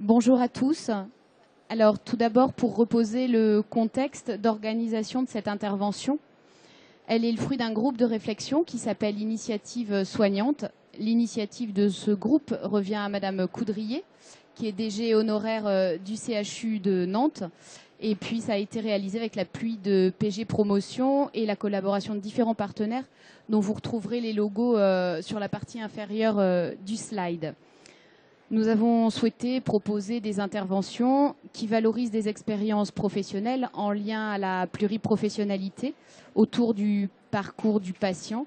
Bonjour à tous. Alors tout d'abord, pour reposer le contexte d'organisation de cette intervention, elle est le fruit d'un groupe de réflexion qui s'appelle Initiative Soignante. L'initiative de ce groupe revient à Madame Coudrier, qui est DG honoraire du CHU de Nantes. Et puis ça a été réalisé avec l'appui de PG Promotion et la collaboration de différents partenaires dont vous retrouverez les logos sur la partie inférieure du slide. Nous avons souhaité proposer des interventions qui valorisent des expériences professionnelles en lien à la pluriprofessionnalité autour du parcours du patient.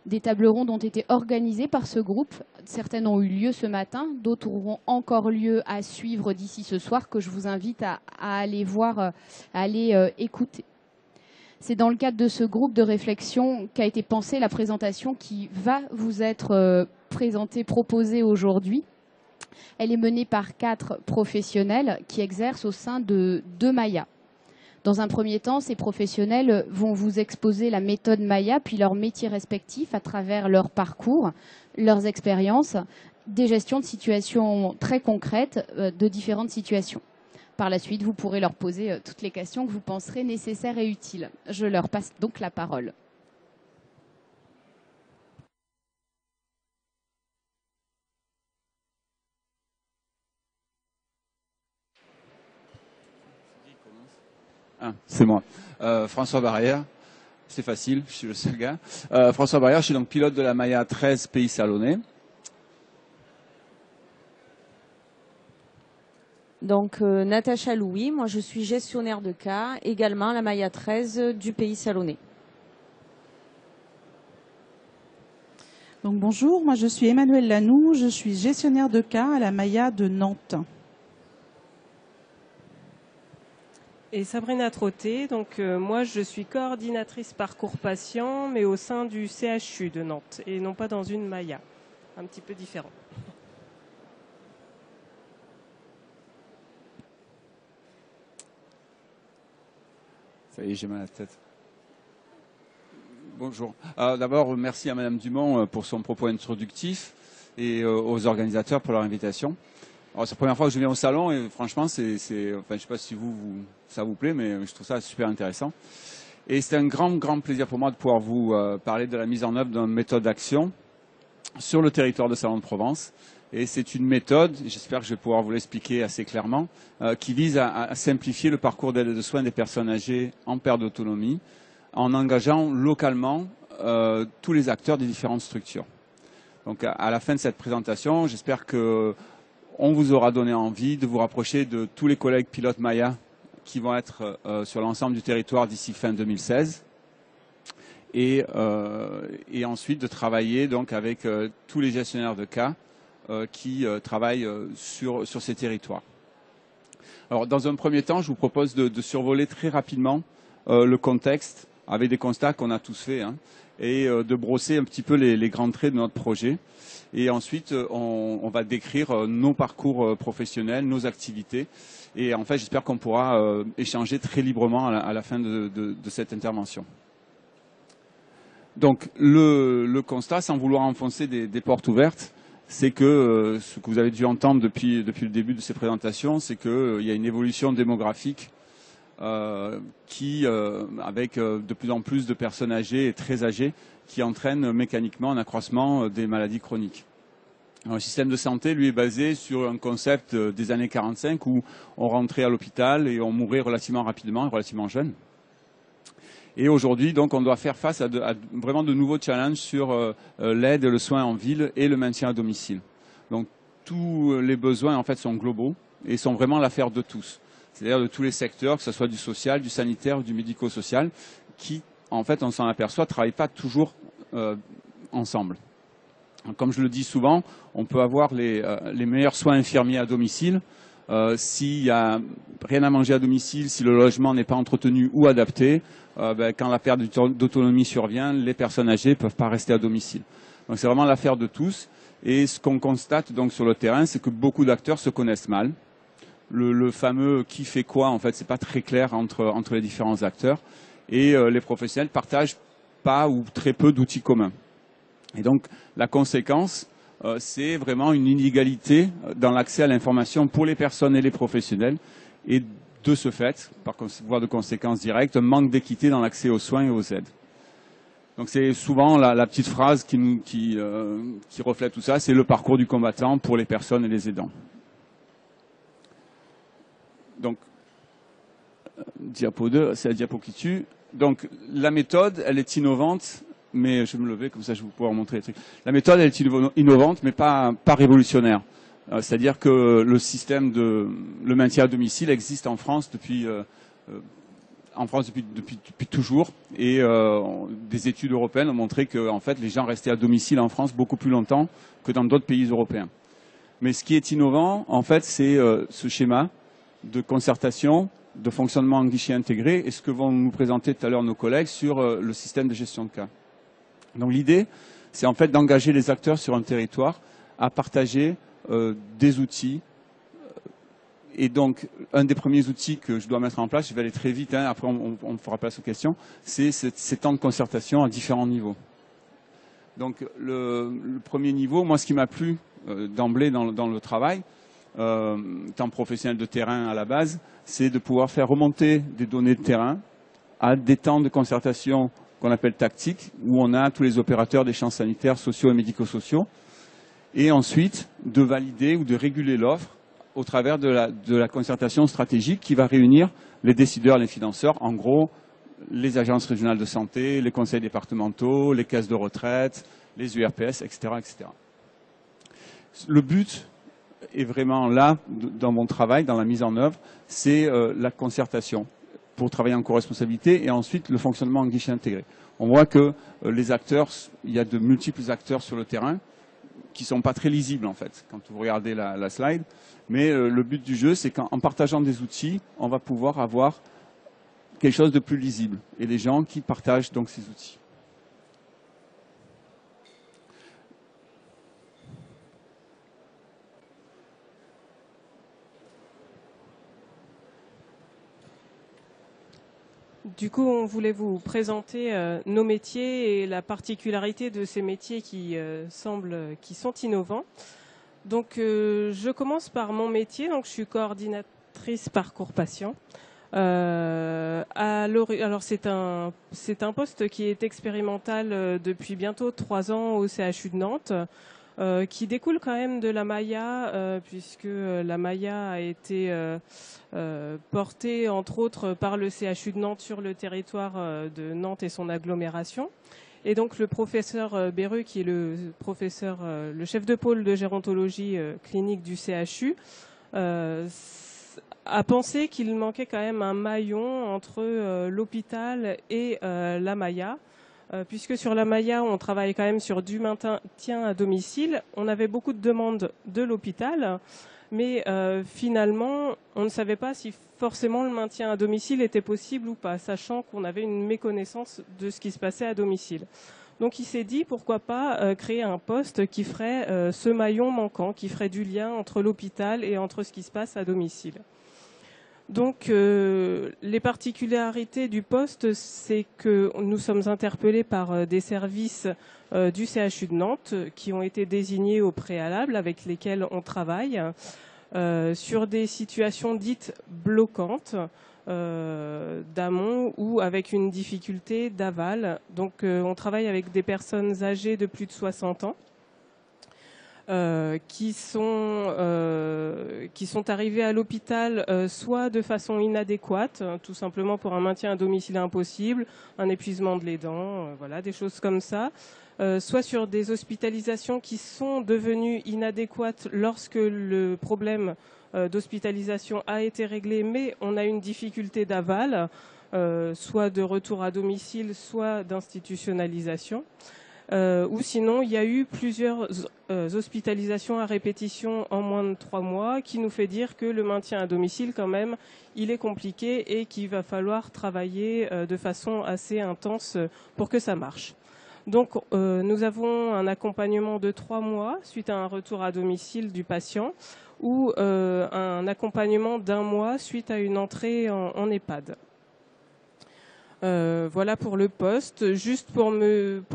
Des tables rondes ont été organisées par ce groupe. Certaines ont eu lieu ce matin, d'autres auront encore lieu à suivre d'ici ce soir, que je vous invite à aller voir, à aller écouter. C'est dans le cadre de ce groupe de réflexion qu'a été pensée la présentation qui va vous être proposée aujourd'hui. Elle est menée par 4 professionnels qui exercent au sein de 2 Maya. Dans un premier temps, ces professionnels vont vous exposer la méthode Maya, puis leurs métiers respectifs à travers leur parcours, leurs expériences, des gestions de situations très concrètes de différentes situations. Par la suite, vous pourrez leur poser toutes les questions que vous penserez nécessaires et utiles. Je leur passe donc la parole. Ah, c'est moi. François Barrière, c'est facile, je suis le seul gars. François Barrière, je suis donc pilote de la Maya 13 Pays Salonnais. Donc Natacha Louis, moi je suis gestionnaire de cas, également la Maya 13 du Pays Salonnais. Donc bonjour, moi je suis Emmanuelle Lanoux, je suis gestionnaire de cas à la Maya de Nantes. Et Sabrina Trotté, donc moi je suis coordinatrice parcours patient, mais au sein du CHU de Nantes et non pas dans une Maya, un petit peu différent. Ça y est, j'ai mal à la tête. Bonjour. D'abord, merci à Madame Dumont pour son propos introductif et aux organisateurs pour leur invitation. Alors, c'est la première fois que je viens au salon et franchement, enfin, je ne sais pas si ça vous plaît, mais je trouve ça super intéressant. Et c'est un grand plaisir pour moi de pouvoir vous parler de la mise en œuvre d'une méthode d'action sur le territoire de Salon de Provence. Et c'est une méthode, j'espère que je vais pouvoir vous l'expliquer assez clairement, qui vise à simplifier le parcours d'aide et de soins des personnes âgées en perte d'autonomie en engageant localement tous les acteurs des différentes structures. Donc à la fin de cette présentation, j'espère que on vous aura donné envie de vous rapprocher de tous les collègues pilotes Maya qui vont être sur l'ensemble du territoire d'ici fin 2016 et ensuite de travailler donc avec tous les gestionnaires de cas qui travaillent sur ces territoires. Alors dans un premier temps, je vous propose de survoler très rapidement le contexte avec des constats qu'on a tous faits et de brosser un petit peu les grands traits de notre projet. Et ensuite, on va décrire nos parcours professionnels, nos activités. Et en fait, j'espère qu'on pourra échanger très librement à la fin de cette intervention. Donc, le constat, sans vouloir enfoncer des portes ouvertes, c'est que ce que vous avez dû entendre depuis le début de ces présentations, c'est qu'il y a une évolution démographique avec de plus en plus de personnes âgées et très âgées, qui entraîne mécaniquement un accroissement des maladies chroniques. Alors, le système de santé, lui, est basé sur un concept des années 45 où on rentrait à l'hôpital et on mourait relativement rapidement et relativement jeune. Et aujourd'hui, donc, on doit faire face à vraiment de nouveaux challenges sur l'aide et le soin en ville et le maintien à domicile. Donc, tous les besoins, en fait, sont globaux et sont vraiment l'affaire de tous. C'est-à-dire de tous les secteurs, que ce soit du social, du sanitaire ou du médico-social, qui, en fait, on s'en aperçoit, ne travaillent pas toujours ensemble. Comme je le dis souvent, on peut avoir les meilleurs soins infirmiers à domicile. S'il n'y a rien à manger à domicile, si le logement n'est pas entretenu ou adapté, quand la perte d'autonomie survient, les personnes âgées ne peuvent pas rester à domicile. Donc c'est vraiment l'affaire de tous. Et ce qu'on constate donc sur le terrain, c'est que beaucoup d'acteurs se connaissent mal. Le fameux qui fait quoi, en fait, c'est pas très clair entre les différents acteurs. Et les professionnels partagent pas ou très peu d'outils communs. Et donc la conséquence, c'est vraiment une inégalité dans l'accès à l'information pour les personnes et les professionnels. Et de ce fait, par voie de conséquences directes, un manque d'équité dans l'accès aux soins et aux aides. Donc c'est souvent la petite phrase qui reflète tout ça, c'est le parcours du combattant pour les personnes et les aidants. Donc, diapo 2, c'est la diapo qui tue. Donc la méthode, elle est innovante, mais je vais me lever comme ça je vais pouvoir montrer les trucs. La méthode, elle est innovante, mais pas révolutionnaire. C'est-à-dire que le système le maintien à domicile existe en France depuis toujours, et des études européennes ont montré que en fait les gens restaient à domicile en France beaucoup plus longtemps que dans d'autres pays européens. Mais ce qui est innovant, en fait, c'est ce schéma de concertation, de fonctionnement en guichet intégré, et ce que vont nous présenter tout à l'heure nos collègues sur le système de gestion de cas. Donc l'idée, c'est en fait d'engager les acteurs sur un territoire à partager des outils. Et donc, un des premiers outils que je dois mettre en place, je vais aller très vite, hein, après on fera place aux questions, c'est ces temps de concertation à différents niveaux. Donc, le premier niveau, moi, ce qui m'a plu d'emblée dans le travail, temps professionnel de terrain à la base, c'est de pouvoir faire remonter des données de terrain à des temps de concertation qu'on appelle tactiques, où on a tous les opérateurs des champs sanitaires, sociaux et médico-sociaux, et ensuite de valider ou de réguler l'offre au travers de la concertation stratégique qui va réunir les décideurs, les financeurs, en gros les agences régionales de santé, les conseils départementaux, les caisses de retraite, les URPS, etc., etc. Le but est vraiment là, dans mon travail, dans la mise en œuvre, c'est la concertation pour travailler en co-responsabilité et ensuite le fonctionnement en guichet intégré. On voit que les acteurs, il y a de multiples acteurs sur le terrain qui ne sont pas très lisibles en fait, quand vous regardez la slide. Mais le but du jeu, c'est qu'en partageant des outils, on va pouvoir avoir quelque chose de plus lisible. Et les gens qui partagent donc ces outils. Du coup, on voulait vous présenter nos métiers et la particularité de ces métiers qui sont innovants. Donc, je commence par mon métier. Donc, je suis coordinatrice parcours patient. Alors, c'est un poste qui est expérimental depuis bientôt 3 ans au CHU de Nantes, qui découle quand même de la Maya, puisque la Maya a été portée, entre autres, par le CHU de Nantes sur le territoire de Nantes et son agglomération. Et donc le professeur Berru, qui est le chef de pôle de gérontologie clinique du CHU, a pensé qu'il manquait quand même un maillon entre l'hôpital et la Maya, puisque sur la Maya, on travaille quand même sur du maintien à domicile. On avait beaucoup de demandes de l'hôpital, mais finalement, on ne savait pas si forcément le maintien à domicile était possible ou pas, sachant qu'on avait une méconnaissance de ce qui se passait à domicile. Donc il s'est dit, pourquoi pas créer un poste qui ferait ce maillon manquant, qui ferait du lien entre l'hôpital et entre ce qui se passe à domicile. Donc les particularités du poste, c'est que nous sommes interpellés par des services du CHU de Nantes qui ont été désignés au préalable, avec lesquels on travaille, sur des situations dites bloquantes d'amont ou avec une difficulté d'aval. Donc on travaille avec des personnes âgées de plus de 60 ans qui sont arrivées à l'hôpital soit de façon inadéquate, tout simplement pour un maintien à domicile impossible, un épuisement de l'aidant, voilà, des choses comme ça, soit sur des hospitalisations qui sont devenues inadéquates lorsque le problème d'hospitalisation a été réglé, mais on a une difficulté d'aval, soit de retour à domicile, soit d'institutionnalisation. Ou sinon, il y a eu plusieurs hospitalisations à répétition en moins de 3 mois, qui nous fait dire que le maintien à domicile, quand même, il est compliqué et qu'il va falloir travailler de façon assez intense pour que ça marche. Donc, nous avons un accompagnement de 3 mois suite à un retour à domicile du patient ou un accompagnement d'1 mois suite à une entrée en EHPAD. Voilà pour le poste. Juste pour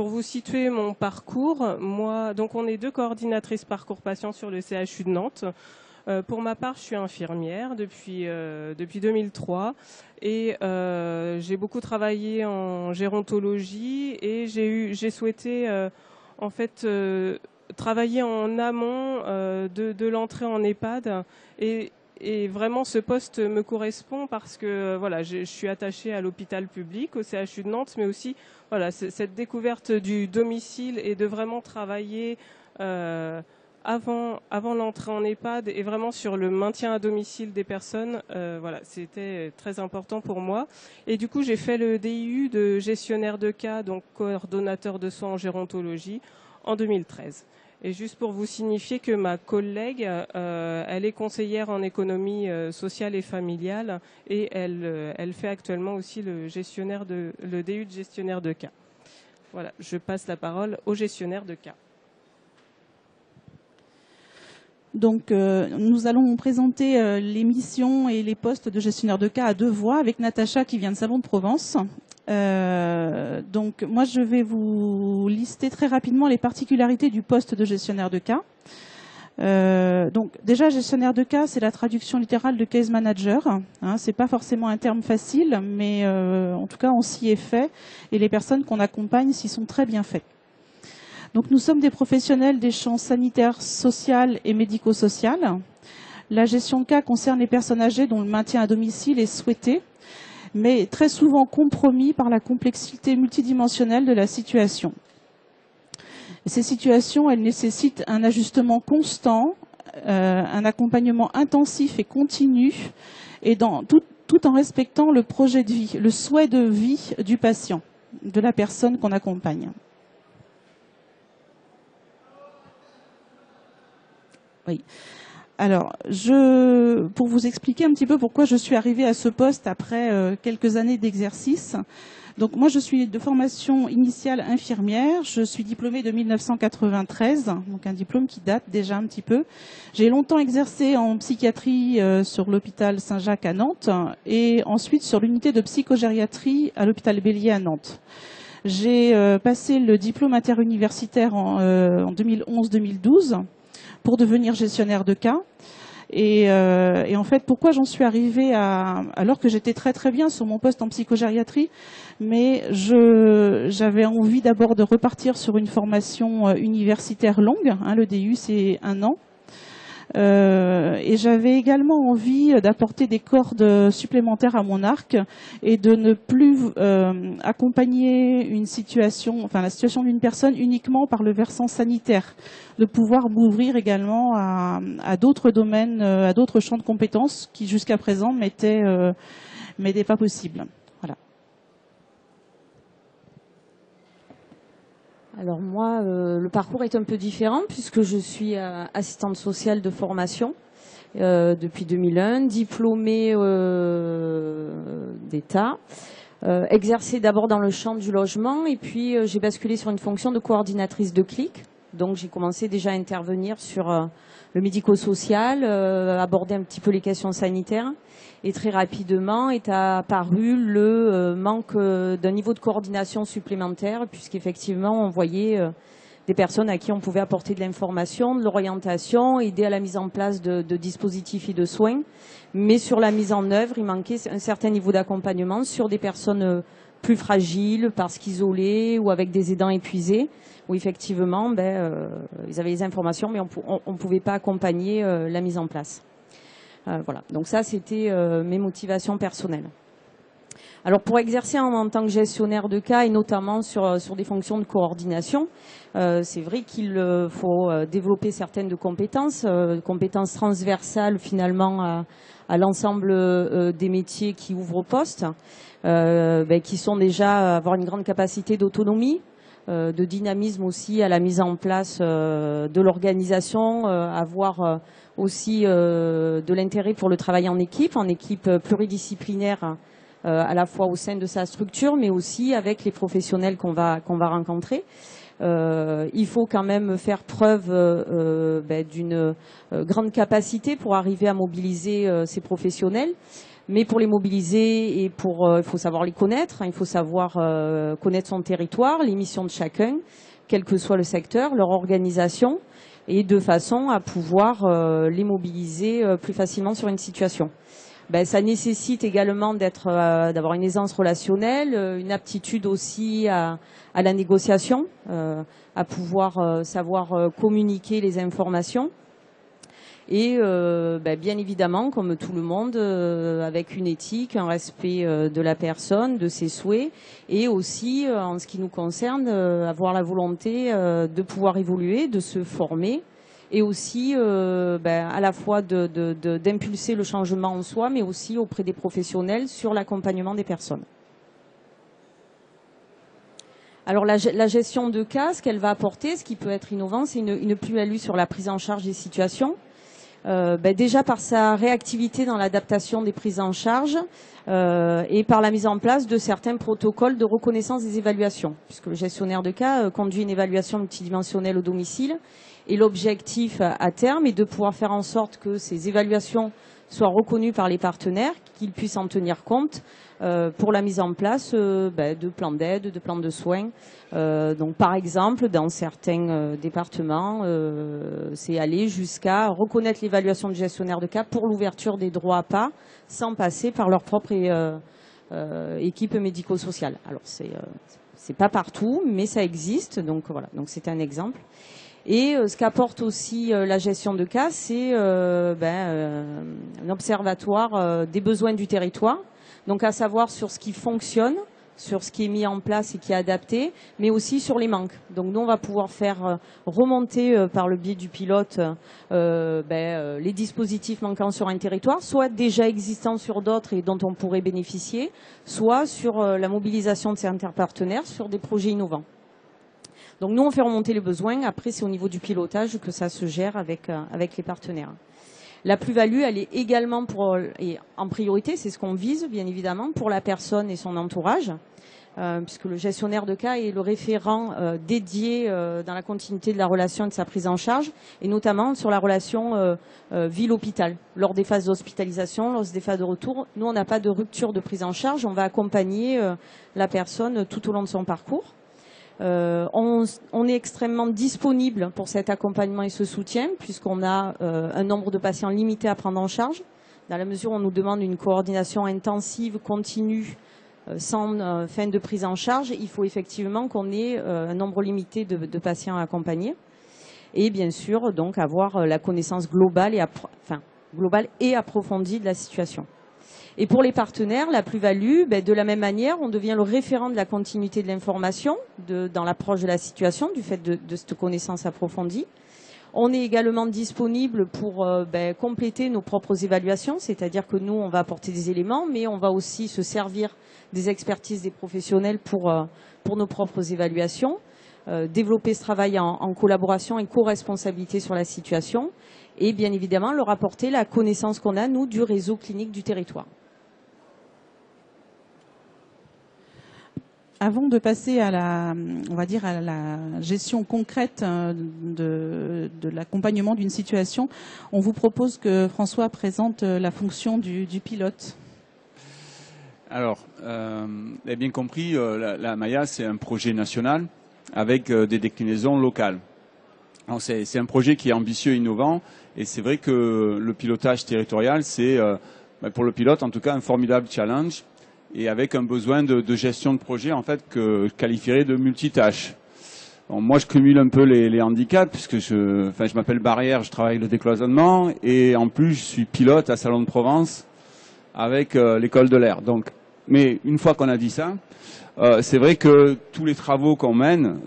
vous situer mon parcours, moi, donc on est 2 coordinatrices parcours patient sur le CHU de Nantes. Pour ma part, je suis infirmière depuis 2003 et j'ai beaucoup travaillé en gérontologie et j'ai souhaité en fait travailler en amont de l'entrée en EHPAD et vraiment, ce poste me correspond parce que voilà, je suis attachée à l'hôpital public, au CHU de Nantes, mais aussi voilà, cette découverte du domicile et de vraiment travailler avant l'entrée en EHPAD et vraiment sur le maintien à domicile des personnes. Voilà, c'était très important pour moi. Et du coup, j'ai fait le DIU de gestionnaire de cas, donc coordonnateur de soins en gérontologie, en 2013. Et juste pour vous signifier que ma collègue, elle est conseillère en économie sociale et familiale et elle fait actuellement aussi le DU de gestionnaire de cas. Voilà, je passe la parole au gestionnaire de cas. Donc, nous allons présenter les missions et les postes de gestionnaire de cas à 2 voix avec Natacha qui vient de Salon de Provence. Donc, moi, je vais vous lister très rapidement les particularités du poste de gestionnaire de cas. Donc, déjà, gestionnaire de cas, c'est la traduction littérale de case manager. Hein, c'est pas forcément un terme facile, mais en tout cas, on s'y est fait et les personnes qu'on accompagne s'y sont très bien faites. Donc, nous sommes des professionnels des champs sanitaires, social et médico-social. La gestion de cas concerne les personnes âgées dont le maintien à domicile est souhaité, mais très souvent compromis par la complexité multidimensionnelle de la situation. Ces situations, elles nécessitent un ajustement constant, un accompagnement intensif et continu, et tout en respectant le projet de vie, le souhait de vie du patient, de la personne qu'on accompagne. Oui. Alors, pour vous expliquer un petit peu pourquoi je suis arrivée à ce poste après quelques années d'exercice. Donc, moi, je suis de formation initiale infirmière. Je suis diplômée de 1993, donc un diplôme qui date déjà un petit peu. J'ai longtemps exercé en psychiatrie sur l'hôpital Saint-Jacques à Nantes et ensuite sur l'unité de psychogériatrie à l'hôpital Bélier à Nantes. J'ai passé le diplôme interuniversitaire en 2011-2012. Pour devenir gestionnaire de cas. Et en fait, pourquoi j'en suis arrivée alors que j'étais très très bien sur mon poste en psychogériatrie, mais j'avais envie d'abord de repartir sur une formation universitaire longue. Hein, le DU, c'est 1 an. Et j'avais également envie d'apporter des cordes supplémentaires à mon arc et de ne plus accompagner la situation d'une personne uniquement par le versant sanitaire, de pouvoir m'ouvrir également à d'autres domaines, à d'autres champs de compétences qui jusqu'à présent m'étaient pas possibles. Voilà. Alors moi, le parcours est un peu différent puisque je suis assistante sociale de formation depuis 2001, diplômée d'État, exercée d'abord dans le champ du logement et puis j'ai basculé sur une fonction de coordinatrice de CLIC. Donc j'ai commencé déjà à intervenir sur le médico-social, aborder un petit peu les questions sanitaires. Et très rapidement est apparu le manque d'un niveau de coordination supplémentaire, puisqu'effectivement on voyait des personnes à qui on pouvait apporter de l'information, de l'orientation, aider à la mise en place de dispositifs et de soins. Mais sur la mise en œuvre, il manquait un certain niveau d'accompagnement sur des personnes plus fragiles, parce qu'isolées ou avec des aidants épuisés, où effectivement ils avaient les informations, mais on ne pouvait pas accompagner la mise en place. Voilà, donc ça c'était mes motivations personnelles. Alors pour exercer en tant que gestionnaire de cas et notamment sur des fonctions de coordination, c'est vrai qu'il faut développer certaines compétences transversales finalement à l'ensemble des métiers qui ouvrent au poste, qui sont déjà avoir une grande capacité d'autonomie, de dynamisme aussi à la mise en place de l'organisation, avoir aussi de l'intérêt pour le travail en équipe pluridisciplinaire à la fois au sein de sa structure, mais aussi avec les professionnels qu'on va rencontrer. il faut quand même faire preuve d'une grande capacité pour arriver à mobiliser ces professionnels. Mais pour les mobiliser et il faut savoir les connaître, hein, il faut savoir connaître son territoire, les missions de chacun, quel que soit le secteur, leur organisation, et de façon à pouvoir les mobiliser plus facilement sur une situation. Ça nécessite également d'avoir une aisance relationnelle, une aptitude aussi à la négociation, à pouvoir savoir communiquer les informations. Et bien évidemment, comme tout le monde, avec une éthique, un respect de la personne, de ses souhaits, et aussi, en ce qui nous concerne, avoir la volonté de pouvoir évoluer, de se former, et aussi à la fois d'impulser le changement en soi, mais aussi auprès des professionnels sur l'accompagnement des personnes. Alors la gestion de cas, ce qu'elle va apporter, ce qui peut être innovant, c'est une plus-value sur la prise en charge des situations. Déjà par sa réactivité dans l'adaptation des prises en charge et par la mise en place de certains protocoles de reconnaissance des évaluations, puisque le gestionnaire de cas conduit une évaluation multidimensionnelle au domicile, et l'objectif à terme est de pouvoir faire en sorte que ces évaluations soient reconnues par les partenaires, qu'ils puissent en tenir compte pour la mise en place de plans d'aide, de plans de soins. Donc par exemple, dans certains départements, c'est aller jusqu'à reconnaître l'évaluation du gestionnaire de cas pour l'ouverture des droits à pas, sans passer par leur propre équipe médico-sociale. Alors c'est pas partout, mais ça existe. Donc voilà, donc c'est un exemple. Et ce qu'apporte aussi la gestion de cas, c'est un observatoire des besoins du territoire. Donc à savoir sur ce qui fonctionne, sur ce qui est mis en place et qui est adapté, mais aussi sur les manques. Donc nous, on va pouvoir faire remonter par le biais du pilote les dispositifs manquants sur un territoire, soit déjà existants sur d'autres et dont on pourrait bénéficier, soit sur la mobilisation de ces interpartenaires sur des projets innovants. Donc nous, on fait remonter les besoins. Après, c'est au niveau du pilotage que ça se gère avec les partenaires. La plus-value, elle est également et en priorité, c'est ce qu'on vise, bien évidemment, pour la personne et son entourage, puisque le gestionnaire de cas est le référent dédié dans la continuité de la relation et de sa prise en charge, et notamment sur la relation ville-hôpital. Lors des phases d'hospitalisation, lors des phases de retour, nous, on n'a pas de rupture de prise en charge, on va accompagner la personne tout au long de son parcours. On est extrêmement disponible pour cet accompagnement et ce soutien, puisqu'on a un nombre de patients limité à prendre en charge, dans la mesure où on nous demande une coordination intensive, continue, sans fin de prise en charge. Il faut effectivement qu'on ait un nombre limité de patients à accompagner, et bien sûr donc avoir la connaissance globale et approfondie de la situation. Et pour les partenaires, la plus-value, de la même manière, on devient le référent de la continuité de l'information dans l'approche de la situation, du fait de cette connaissance approfondie. On est également disponible pour compléter nos propres évaluations, c'est-à-dire que nous, on va apporter des éléments, mais on va aussi se servir des expertises des professionnels pour nos propres évaluations, développer ce travail en collaboration et co-responsabilité sur la situation, et bien évidemment leur apporter la connaissance qu'on a, nous, du réseau clinique du territoire. Avant de passer à la gestion concrète de l'accompagnement d'une situation, on vous propose que François présente la fonction du pilote. Alors, vous avez bien compris, la Maya, c'est un projet national avec des déclinaisons locales. C'est un projet qui est ambitieux et innovant, et c'est vrai que le pilotage territorial, c'est, pour le pilote en tout cas, un formidable challenge, et avec un besoin de gestion de projet en fait que je qualifierais de multitâche. Bon, moi, je cumule un peu les handicaps puisque je m'appelle Barrière, je travaille le décloisonnement, et en plus, je suis pilote à Salon de Provence avec l'école de l'air. Donc, mais une fois qu'on a dit ça, c'est vrai que tous les travaux qu'on mène,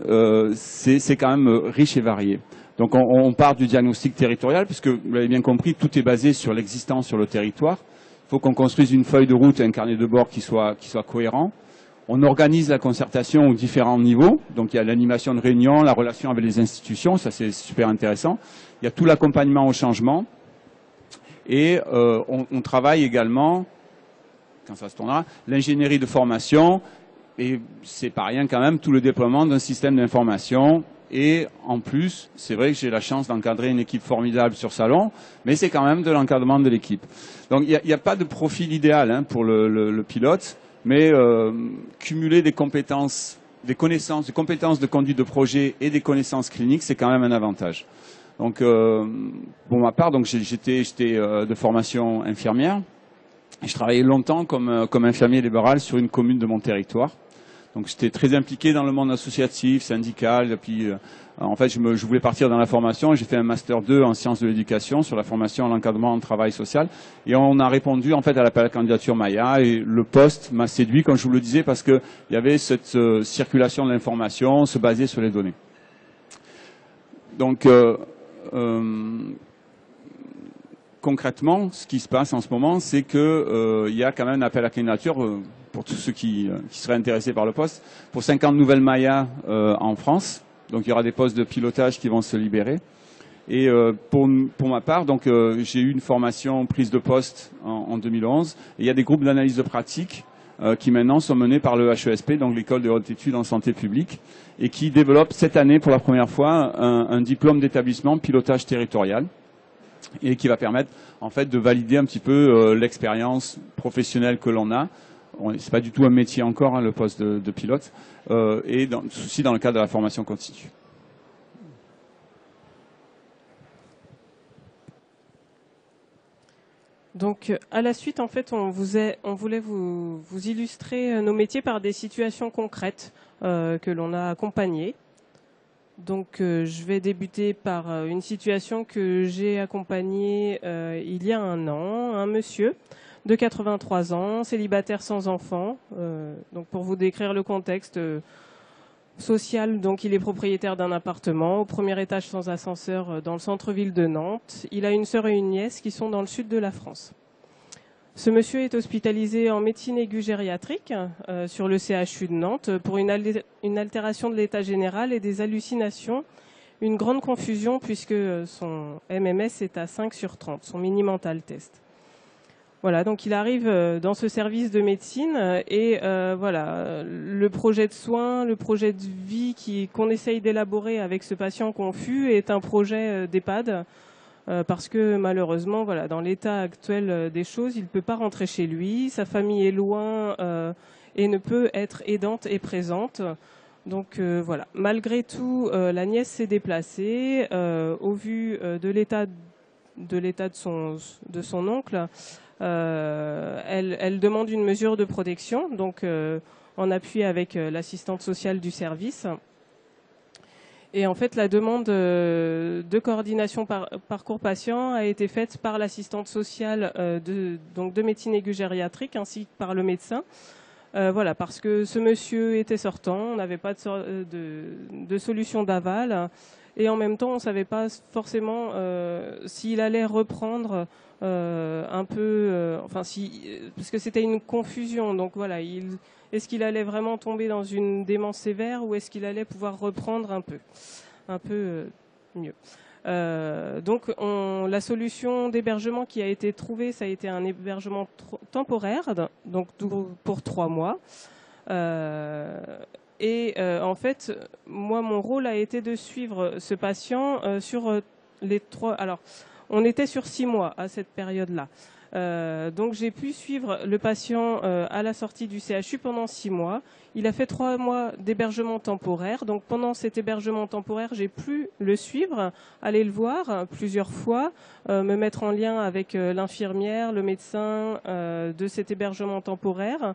c'est quand même riche et varié. Donc on part du diagnostic territorial, puisque vous l'avez bien compris, tout est basé sur l'existence sur le territoire. Il faut qu'on construise une feuille de route et un carnet de bord qui soit cohérent. On organise la concertation aux différents niveaux. Donc il y a l'animation de réunions, la relation avec les institutions, ça c'est super intéressant. Il y a tout l'accompagnement au changement. Et on travaille également, quand ça se tournera, l'ingénierie de formation et c'est pas rien quand même, tout le déploiement d'un système d'information. Et en plus, c'est vrai que j'ai la chance d'encadrer une équipe formidable sur Salon, mais c'est quand même de l'encadrement de l'équipe. Donc il n'y a pas de profil idéal hein, pour le pilote, mais cumuler des compétences, des compétences de conduite de projet et des connaissances cliniques, c'est quand même un avantage. Donc pour ma part, donc j'étais de formation infirmière. Je travaillais longtemps comme infirmier libéral sur une commune de mon territoire. Donc j'étais très impliqué dans le monde associatif, syndical. Et puis en fait, je voulais partir dans la formation. J'ai fait un master 2 en sciences de l'éducation sur la formation en encadrement en travail social. Et on a répondu en fait à l'appel à candidature Maya. Et le poste m'a séduit, comme je vous le disais, parce que il y avait cette circulation de l'information, se baser sur les données. Donc concrètement, ce qui se passe en ce moment, c'est que il y a quand même un appel à candidature pour tous ceux qui seraient intéressés par le poste, pour 50 nouvelles Maya en France. Donc il y aura des postes de pilotage qui vont se libérer. Et pour ma part, donc j'ai eu une formation prise de poste en 2011. Et il y a des groupes d'analyse de pratique qui maintenant sont menés par le HESP, donc l'école de haute études en santé publique, et qui développent cette année pour la première fois un diplôme d'établissement pilotage territorial, et qui va permettre en fait de valider un petit peu l'expérience professionnelle que l'on a. C'est pas du tout un métier encore, hein, le poste de pilote, et aussi dans le cadre de la formation continue. Donc, à la suite, en fait, on voulait vous illustrer nos métiers par des situations concrètes que l'on a accompagnées. Donc, je vais débuter par une situation que j'ai accompagnée il y a un an, un monsieur de 83 ans, célibataire sans enfant. Donc, pour vous décrire le contexte social, donc il est propriétaire d'un appartement au premier étage sans ascenseur dans le centre-ville de Nantes. Il a une sœur et une nièce qui sont dans le sud de la France. Ce monsieur est hospitalisé en médecine aiguë gériatrique sur le CHU de Nantes pour une altération de l'état général et des hallucinations, une grande confusion puisque son MMS est à 5 sur 30, son mini-mental test. Voilà, donc il arrive dans ce service de médecine et voilà, le projet de soins, le projet de vie qu'on essaye d'élaborer avec ce patient confus est un projet d'EHPAD parce que malheureusement, voilà, dans l'état actuel des choses, il ne peut pas rentrer chez lui, sa famille est loin et ne peut être aidante et présente. Donc voilà, malgré tout, la nièce s'est déplacée au vu de l'état de son oncle. Elle demande une mesure de protection, donc en appui avec l'assistante sociale du service. Et en fait, la demande de coordination parcours patient a été faite par l'assistante sociale de médecine aiguë gériatrique ainsi que par le médecin. Voilà, parce que ce monsieur était sortant, on n'avait pas de solution d'aval. Et en même temps, on ne savait pas forcément s'il allait reprendre un peu, parce que c'était une confusion. Donc voilà, est-ce qu'il allait vraiment tomber dans une démence sévère ou est-ce qu'il allait pouvoir reprendre un peu mieux. Donc la solution d'hébergement qui a été trouvée, ça a été un hébergement temporaire, donc pour 3 mois. En fait, moi, mon rôle a été de suivre ce patient sur les 3... Alors, on était sur 6 mois à cette période-là. Donc, j'ai pu suivre le patient à la sortie du CHU pendant 6 mois. Il a fait 3 mois d'hébergement temporaire. Donc, pendant cet hébergement temporaire, j'ai pu le suivre, aller le voir plusieurs fois, me mettre en lien avec l'infirmière, le médecin de cet hébergement temporaire,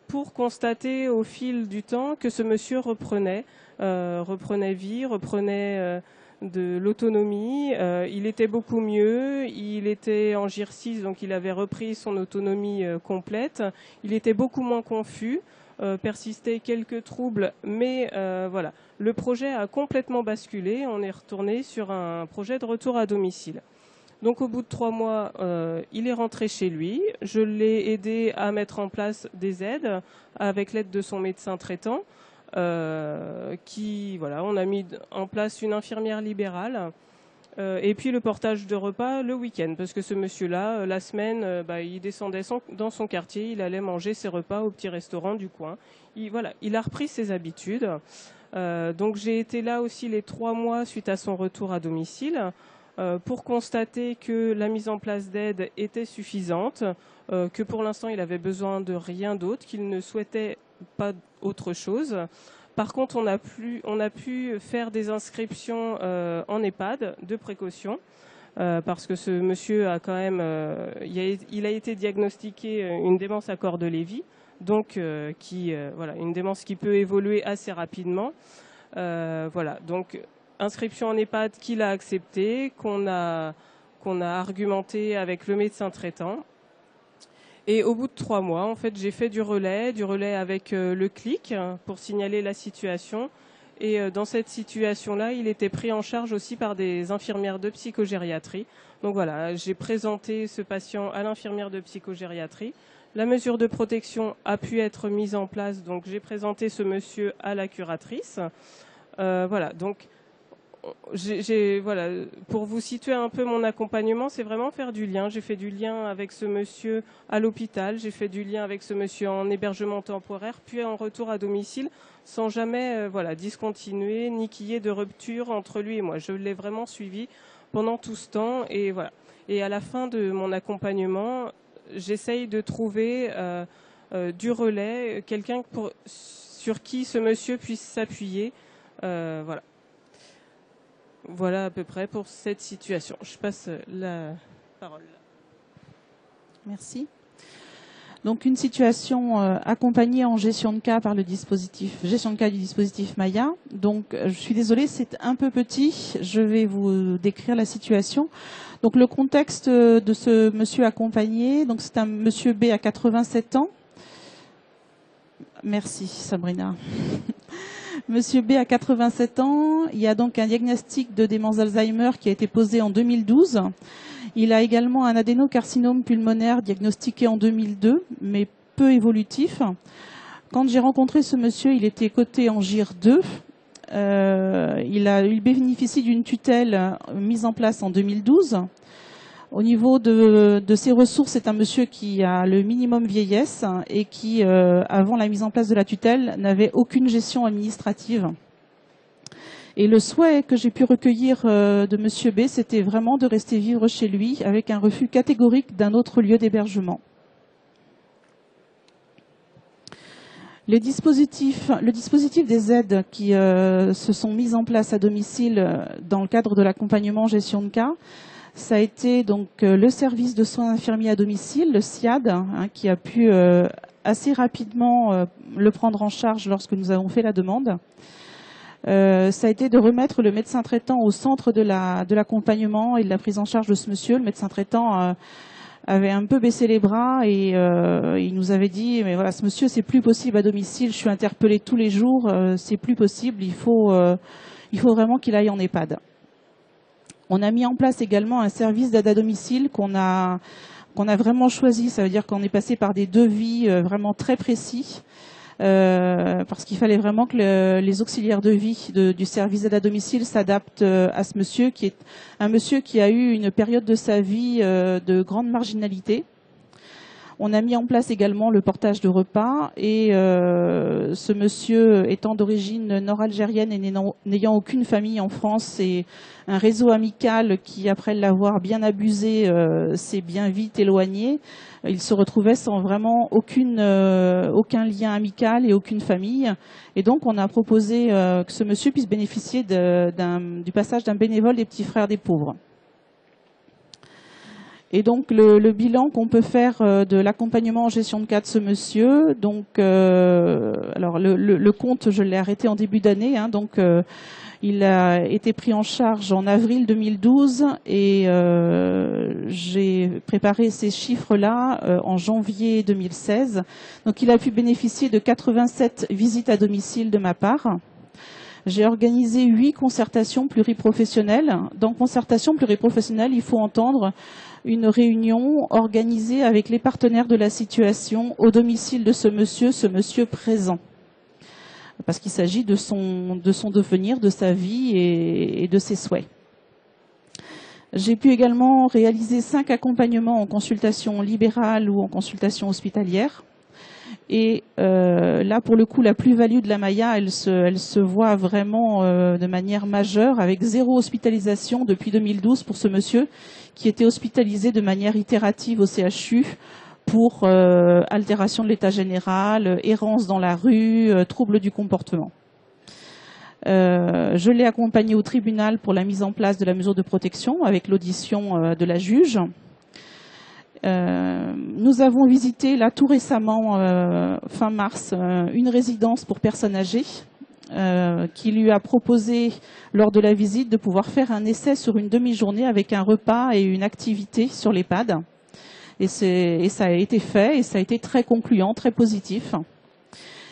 pour constater au fil du temps que ce monsieur reprenait vie, reprenait de l'autonomie. Il était beaucoup mieux, il était en GIR 6, donc il avait repris son autonomie complète. Il était beaucoup moins confus, persistait quelques troubles, mais voilà. Le projet a complètement basculé, on est retourné sur un projet de retour à domicile. Donc au bout de 3 mois, il est rentré chez lui. Je l'ai aidé à mettre en place des aides avec l'aide de son médecin traitant. On a mis en place une infirmière libérale Et puis le portage de repas le week-end, parce que ce monsieur-là, la semaine, il descendait dans son quartier, il allait manger ses repas au petit restaurant du coin. Il a repris ses habitudes. Donc j'ai été là aussi les 3 mois suite à son retour à domicile pour constater que la mise en place d'aide était suffisante, que pour l'instant il avait besoin de rien d'autre, qu'il ne souhaitait pas autre chose. Par contre, on a pu faire des inscriptions en EHPAD de précaution, parce que ce monsieur a quand même, il a été diagnostiqué une démence à corps de Lévy, donc une démence qui peut évoluer assez rapidement. Donc inscription en EHPAD qu'il a accepté, qu'on a argumenté avec le médecin traitant. Et au bout de 3 mois, en fait, j'ai fait du relais avec le CLIC pour signaler la situation. Et dans cette situation-là, il était pris en charge aussi par des infirmières de psychogériatrie. Donc voilà, j'ai présenté ce patient à l'infirmière de psychogériatrie. La mesure de protection a pu être mise en place, donc j'ai présenté ce monsieur à la curatrice. Donc pour vous situer un peu mon accompagnement, c'est vraiment faire du lien. J'ai fait du lien avec ce monsieur à l'hôpital, j'ai fait du lien avec ce monsieur en hébergement temporaire, puis en retour à domicile, sans jamais discontinuer, ni qu'il y ait de rupture entre lui et moi. Je l'ai vraiment suivi pendant tout ce temps. Et voilà. Et à la fin de mon accompagnement, j'essaye de trouver du relais, quelqu'un sur qui ce monsieur puisse s'appuyer. Voilà à peu près pour cette situation. Je passe la parole. Merci. Donc une situation accompagnée en gestion de cas par le gestion de cas du dispositif Maya. Donc je suis désolée, c'est un peu petit. Je vais vous décrire la situation. Donc le contexte de ce monsieur accompagné. Donc c'est un monsieur B à 87 ans. Merci Sabrina. Monsieur B a 87 ans, il y a donc un diagnostic de démence d'Alzheimer qui a été posé en 2012. Il a également un adénocarcinome pulmonaire diagnostiqué en 2002, mais peu évolutif. Quand j'ai rencontré ce monsieur, il était coté en GIR 2. Il bénéficie d'une tutelle mise en place en 2012. Au niveau de ses ressources, c'est un monsieur qui a le minimum vieillesse et qui, avant la mise en place de la tutelle, n'avait aucune gestion administrative. Et le souhait que j'ai pu recueillir de monsieur B, c'était vraiment de rester vivre chez lui avec un refus catégorique d'un autre lieu d'hébergement. Le dispositif des aides qui se sont mises en place à domicile dans le cadre de l'accompagnement gestion de cas, ça a été donc le service de soins infirmiers à domicile, le SIAD, qui a pu assez rapidement le prendre en charge lorsque nous avons fait la demande. Ça a été de remettre le médecin traitant au centre de l'accompagnement et de la prise en charge de ce monsieur. Le médecin traitant avait un peu baissé les bras et il nous avait dit mais voilà, ce monsieur c'est plus possible à domicile, je suis interpellée tous les jours, c'est plus possible, il faut vraiment qu'il aille en EHPAD. On a mis en place également un service d'aide à domicile qu'on a vraiment choisi. Ça veut dire qu'on est passé par des devis vraiment très précis parce qu'il fallait vraiment que les auxiliaires de vie du service d'aide à domicile s'adaptent à ce monsieur qui est un monsieur qui a eu une période de sa vie de grande marginalité. On a mis en place également le portage de repas et ce monsieur étant d'origine nord-algérienne et n'ayant aucune famille en France et un réseau amical qui, après l'avoir bien abusé, s'est bien vite éloigné. Il se retrouvait sans vraiment aucun lien amical et aucune famille. Et donc on a proposé que ce monsieur puisse bénéficier du passage d'un bénévole des petits frères des pauvres. Et donc le bilan qu'on peut faire de l'accompagnement en gestion de cas de ce monsieur, donc alors le compte je l'ai arrêté en début d'année, donc il a été pris en charge en avril 2012 et j'ai préparé ces chiffres-là en janvier 2016. Donc il a pu bénéficier de 87 visites à domicile de ma part. J'ai organisé 8 concertations pluriprofessionnelles. Dans concertation pluriprofessionnelle, il faut entendre une réunion organisée avec les partenaires de la situation au domicile de ce monsieur présent. Parce qu'il s'agit de son devenir, de sa vie et de ses souhaits. J'ai pu également réaliser 5 accompagnements en consultation libérale ou en consultation hospitalière. Et là, pour le coup, la plus-value de la Maya, elle se voit vraiment de manière majeure, avec 0 hospitalisation depuis 2012 pour ce monsieur qui était hospitalisé de manière itérative au CHU pour altération de l'état général, errance dans la rue, troubles du comportement. Je l'ai accompagné au tribunal pour la mise en place de la mesure de protection avec l'audition de la juge. Nous avons visité là tout récemment, fin mars, une résidence pour personnes âgées qui lui a proposé lors de la visite de pouvoir faire un essai sur une demi-journée avec un repas et une activité sur l'EHPAD. Et ça a été fait et ça a été très concluant, très positif.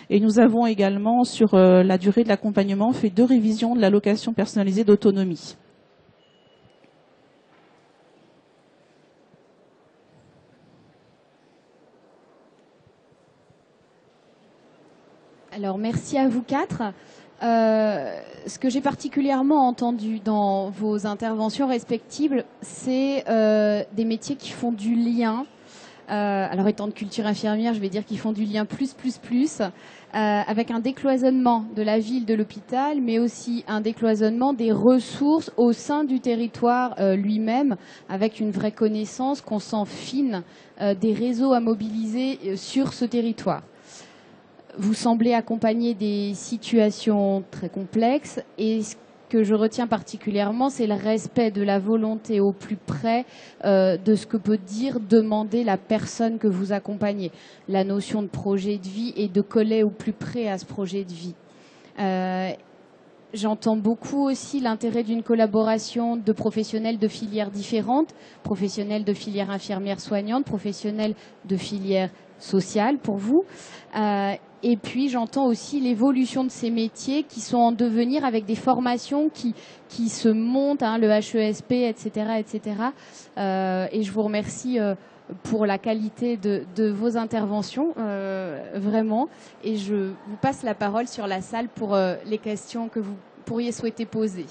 Et nous avons également, sur la durée de l'accompagnement, fait 2 révisions de l'allocation personnalisée d'autonomie. Alors, merci à vous 4. Ce que j'ai particulièrement entendu dans vos interventions respectives, c'est des métiers qui font du lien. Alors, étant de culture infirmière, je vais dire qu'ils font du lien plus, avec un décloisonnement de la ville, de l'hôpital, mais aussi un décloisonnement des ressources au sein du territoire lui-même, avec une vraie connaissance qu'on sent fine des réseaux à mobiliser sur ce territoire. Vous semblez accompagner des situations très complexes et ce que je retiens particulièrement, c'est le respect de la volonté au plus près de ce que peut demander la personne que vous accompagnez. La notion de projet de vie et de coller au plus près à ce projet de vie. J'entends beaucoup aussi l'intérêt d'une collaboration de professionnels de filières différentes, professionnels de filière infirmière soignante, professionnels de filière sociale pour vous. Et puis j'entends aussi l'évolution de ces métiers qui sont en devenir avec des formations qui se montent, hein, le HESP, etc. Et je vous remercie pour la qualité de vos interventions, vraiment. Et je vous passe la parole sur la salle pour les questions que vous pourriez souhaiter poser.